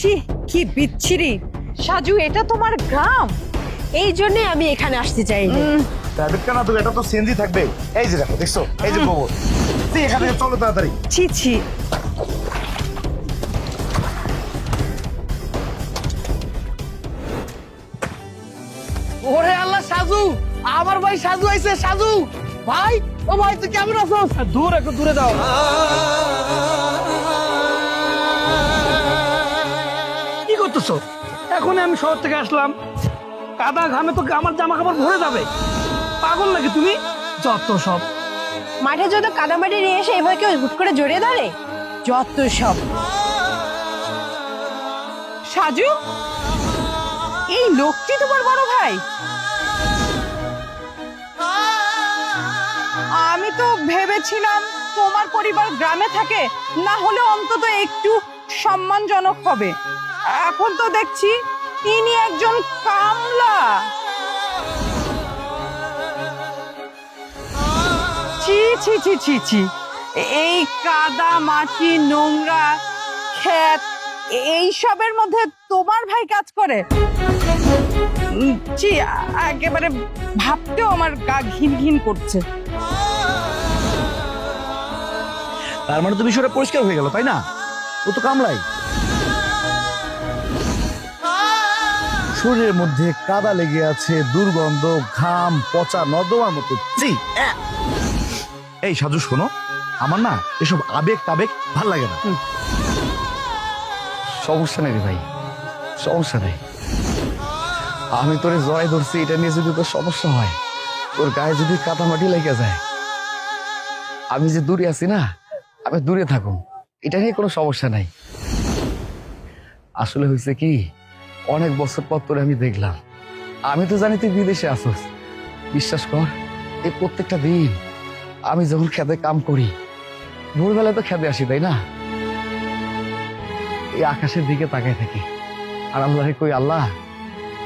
ছি, কি বিচ্ছিরি। সাজু, এটা তোমার গ্রাম? এই জন্য আমি এখানে আসতে চাই না। প্রাইভেট কার না তো, এটা তো সিএনজি থাকবে। এই যে দেখো, দেখছো, এই যে গোবর। তুই এখান থেকে চলো তাড়াতাড়ি। ছি ছি। ওরে আল্লাহ, সাজু, আমার ভাই সাজু আইছে। সাজু ভাই, ও ভাই তুই কেমন আছো? দূর, একটু দূরে যাও। কি করতেছো? এখন আমি শহর থেকে আসলাম, কাদা ঘামে তো আমার জামা কাপড় ভরে যাবে। পাগল নাকি তুমি? যত সব। মাঠে যত কাদামাটি নিয়ে এসে এবার কেউ হুট করে জড়িয়ে ধরে, যত সব। সাজু, এই লোকটি তোমার বড় ভাই? আমি তো ভেবেছিলাম তোমার পরিবার গ্রামে থাকে, না হলে অন্তত একটু সম্মানজনক হবে। এখন তো দেখছি ইনি একজন কামলা। ছি ছি ছি ছি ছি। এই কাদা মাটি নোংরা ক্ষেত এইসবের মধ্যে তোমার ভাই কাজ করে? ছি, একেবারে ভাবতেও আমার গা ঘিন ঘিন করছে। তার মানে তো বিষয়টা পরিষ্কার হয়ে গেল, তাই না? ও তো কামলাই। শরীরের মধ্যে কাদা লেগে আছে, দুর্গন্ধ, ঘাম, পচা নর্দমার মতো। জি। এই সাজু, শোনো, আমার না এসব আবেগ টাবেগ ভাল লাগে না। সমস্যা নেই রে ভাই, সমস্যা নেই। আমি তোরে জড়াই ধরছি, এটা নিয়ে যদি তোর সমস্যা হয়, তোর গায়ে যদি কাদামাটি লেগে যায়, আমি যে দূরে আছি না, আমি দূরে থাকুন, এটা নিয়ে কোনো সমস্যা নাই। আসলে হয়েছে কি, অনেক বছর পর তোরে আমি দেখলাম। আমি তো জানি তুই বিদেশে আসোস। বিশ্বাস কর, এই প্রত্যেকটা দিন আমি যখন খেতে কাম করি, ভোরবেলায় তো খেতে আসি, তাই না? এই আকাশের দিকে তাকায় থাকি, আর আল্লাহরে কই, আল্লাহ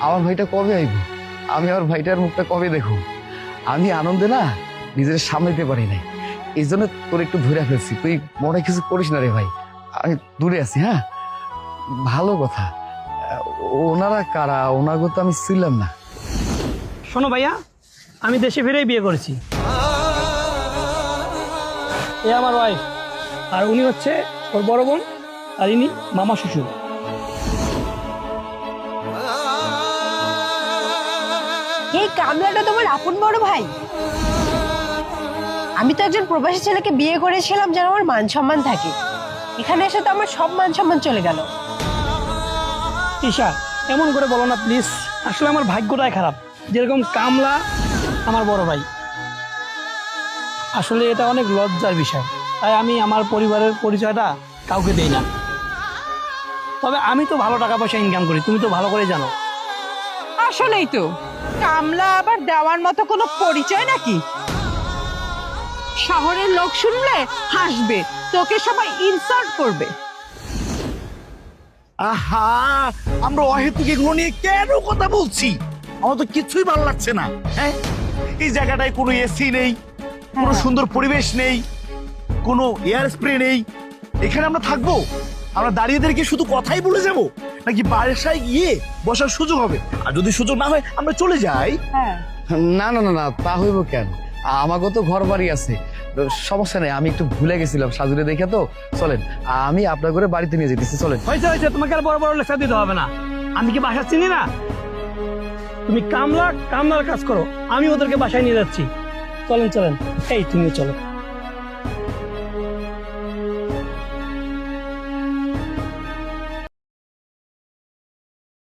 আমার ভাইটা কবে আইব, আমি আমার ভাইটার মুখটা কবে দেখুন। আমি আনন্দে না নিজের সামলাইতে পারি নাই, এই জন্য তোর একটু ধরে ফেলছি। তুই মনে কিছু করিস না রে ভাই, আমি দূরে আছি। হ্যাঁ, ভালো কথা। ওনারা কারা? ওনাগো তো আমি ছিলাম না। শোনো ভাইয়া, আমি দেশে ফিরেই বিয়ে করেছি। এ আমার ওয়াইফ, আর উনি হচ্ছে ওর বড় বোন, আর ইনি মামা শ্বশুর। এই কামলাটা তোমার আপন বড় ভাই? আমি তো একজন প্রবাসী ছেলেকে বিয়ে করেছিলাম যেন আমার মান সম্মান থাকে, এখানে এসে তো আমার সব মান সম্মান চলে গেল। ঈশা, এমন করে বলো না প্লিজ। আসলে আমার ভাগ্যটাই খারাপ, যেরকম কামলা আমার বড় ভাই। আসলে এটা অনেক লজ্জার বিষয়, তাই আমি আমার পরিবারের পরিচয়টা কাউকে দেই না। তবে আমি তো ভালো টাকা পয়সা ইনকাম করি, তুমি তো ভালো করে জানো। আসলেই তো, কামলা আবার দেওয়ার মতো কোনো পরিচয় নাকি? শহরের লোক শুনলে হাসবে, তোকে সবাই ইনসাল্ট করবে। আহা, আমরা অহেতুক এগুলো নিয়ে কেন কথা বলছি? আমার তো কিছুই ভালো লাগছে না। হ্যাঁ, এই জায়গাটায় কোনো এসি নেই, কোনো সুন্দর পরিবেশ নেই, কোনো এয়ার স্প্রে নেই। এখানে আমরা থাকবো? আমরা দাঁড়িয়ে দাঁড়িয়ে শুধু কথাই বলে যাব, নাকি বাসায় গিয়ে বসার সুযোগ হবে? আর যদি সুযোগ না হয় আমরা চলে যাই। হ্যাঁ, না না না না, তা হইব কেন? আমাকে তো ঘর বাড়ি আছে, সমস্যা নেই। আমি একটু ভুলে গেছিলাম সাজুরে দেখে, তো চলেন আমি আপনার করে বাড়িতে নিয়ে যেতেছি। চলেন। হয়েছে হয়েছে, তোমাকে আর বড় বড় লেকচার দিতে হবে না। আমি কি বাসা চিনি না? তুমি কামলার কাজ করো, আমি ওদেরকে বাসায় নিয়ে যাচ্ছি। চলেন চলেন, এই তুমিও চলো।